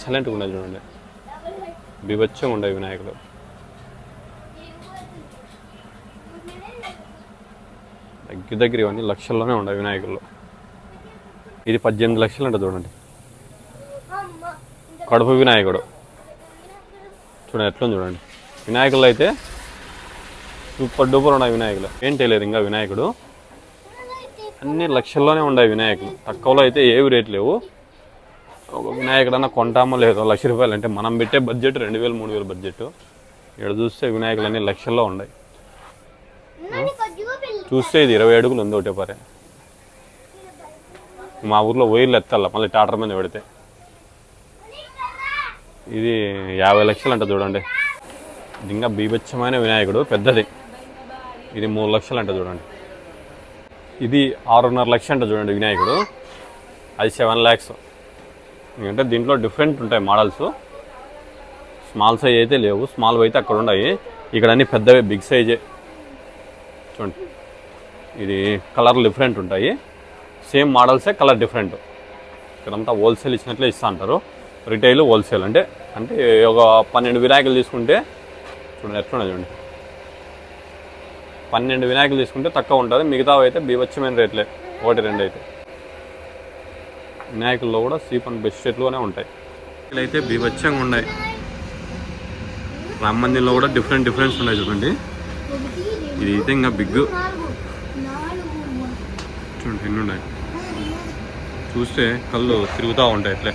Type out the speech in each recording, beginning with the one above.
ఎక్సలెంట్గా ఉన్నాయి చూడండి, బీభత్సంగా ఉండే వినాయకుడు. దగ్గర ఇవన్నీ లక్షల్లోనే ఉండే వినాయకులు. ఇది 18 లక్షలు అంటే చూడండి. కడుపు వినాయకుడు చూడండి ఎట్లా చూడండి. వినాయకులు అయితే సూపర్ డూపర్ ఉన్నాయి వినాయకులు. ఏం చేయలేదు ఇంకా వినాయకుడు, అన్ని లక్షల్లోనే ఉన్నాయి వినాయకులు. తక్కువలో అయితే ఏవి రేట్ లేవు. ఒక వినాయకుడు అన్న కొంటామో లేదో, ₹1,00,000 అంటే మనం పెట్టే బడ్జెట్ 2,000 3,000 బడ్జెట్. ఇక్కడ చూస్తే వినాయకులు అన్ని లక్షల్లో ఉన్నాయి. చూస్తే ఇది 20 అడుగులు ఉంది ఒకటే పరే. మా ఊర్లో వైర్లు ఎత్తాల మళ్ళీ టాటర్ మీద పెడితే. ఇది 50 లక్షలు అంట చూడండి. ఇది ఇంకా బీభత్సమైన వినాయకుడు పెద్దది. ఇది 3 లక్షలు అంట చూడండి. ఇది 6.5 లక్షలు అంట చూడండి వినాయకుడు. అది 7 lakhs. ఎందుకంటే దీంట్లో డిఫరెంట్ ఉంటాయి మోడల్స్. స్మాల్ సైజ్ అయితే లేవు, స్మాల్ అయితే అక్కడ ఉన్నాయి. ఇక్కడ అన్ని పెద్దవి బిగ్ సైజే చూడండి. ఇది కలర్లు డిఫరెంట్ ఉంటాయి, సేమ్ మోడల్సే కలర్ డిఫరెంట్. ఇక్కడంతా హోల్సేల్ ఇచ్చినట్లే ఇస్తా అంటారు. రిటైల్ హోల్సేల్ అంటే ఒక 12 వినాయకులు తీసుకుంటే చూడండి ఎట్లా చూడండి. 12 వినాయకులు తీసుకుంటే తక్కువ ఉంటుంది, మిగతావి అయితే బీభత్సమైన రేట్లే. 1-2 అయితే. వినాయకుల్లో కూడా చీప్ అండ్ బెస్ట్ రేట్లోనే ఉంటాయి. అయితే బీభత్సంగా ఉన్నాయి. రామ మందిర్లో కూడా డిఫరెన్స్ ఉన్నాయి చూడండి. ఇది అయితే ఇంకా బిగ్ చూడండి ఎన్ని ఉన్నాయి. చూస్తే కళ్ళు తిరుగుతూ ఉంటాయి ఇట్లే.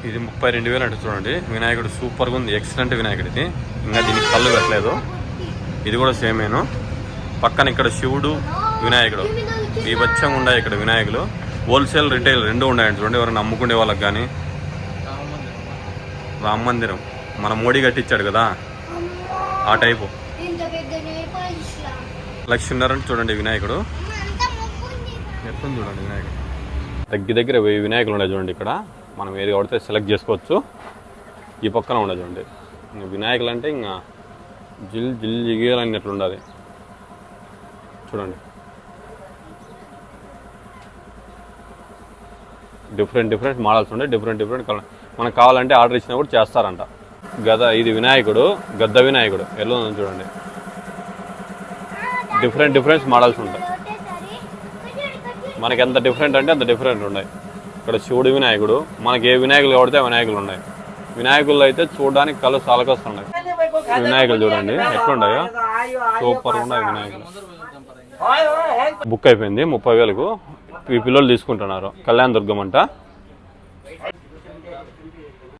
ఇది 32,000 అంటే చూడండి. వినాయకుడు సూపర్గా ఉంది, ఎక్సలెంట్ వినాయకుడు ఇది. ఇంకా దీనికి కళ్ళు పెట్టలేదు. ఇది కూడా సేమేను. పక్కన ఇక్కడ శివుడు వినాయకుడు బీభత్సంగా ఉన్నాయి. ఇక్కడ వినాయకులు హోల్సేల్ రిటైల్ రెండు ఉన్నాయండి చూడండి. ఎవరైనా అమ్ముకునే వాళ్ళకి కానీ. రామ మందిరం మన మోడీ కట్టించాడు కదా ఆ టైపు. 1,00,000 అంటే చూడండి వినాయకుడు ఎట్లా చూడండి. వినాయకుడు దగ్గర 1000 వినాయకులు ఉన్నాయి చూడండి. ఇక్కడ మనం ఏది పడితే సెలెక్ట్ చేసుకోవచ్చు. ఈ పక్కన ఉండదు చూడండి. ఇంకా వినాయకులు అంటే ఇంకా జిగేలన్నట్లు ఉండాలి చూడండి. డిఫరెంట్ మోడల్స్ ఉంటాయి, డిఫరెంట్ కలర్. మనకు కావాలంటే ఆర్డర్ ఇచ్చినా కూడా చేస్తారంట. ఇది వినాయకుడు, గద్ద వినాయకుడు ఎలా ఉందో చూడండి. డిఫరెంట్ మోడల్స్ ఉంటాయి. మనకి ఎంత డిఫరెంట్ అంటే అంత డిఫరెంట్ ఉన్నాయి. ఇక్కడ శివుడు వినాయకుడు, మనకి ఏ వినాయకులు కొడితే వినాయకులు ఉన్నాయి. వినాయకులు అయితే చూడడానికి కళ్ళు సాలకొస్తున్నాయి. వినాయకులు చూడండి ఎట్లున్నాయో, సూపర్ ఉన్నాయి వినాయకులు. బుక్ అయిపోయింది 30,000కు. ఈ పిల్లలు తీసుకుంటున్నారు. కళ్యాణ దుర్గం అంట.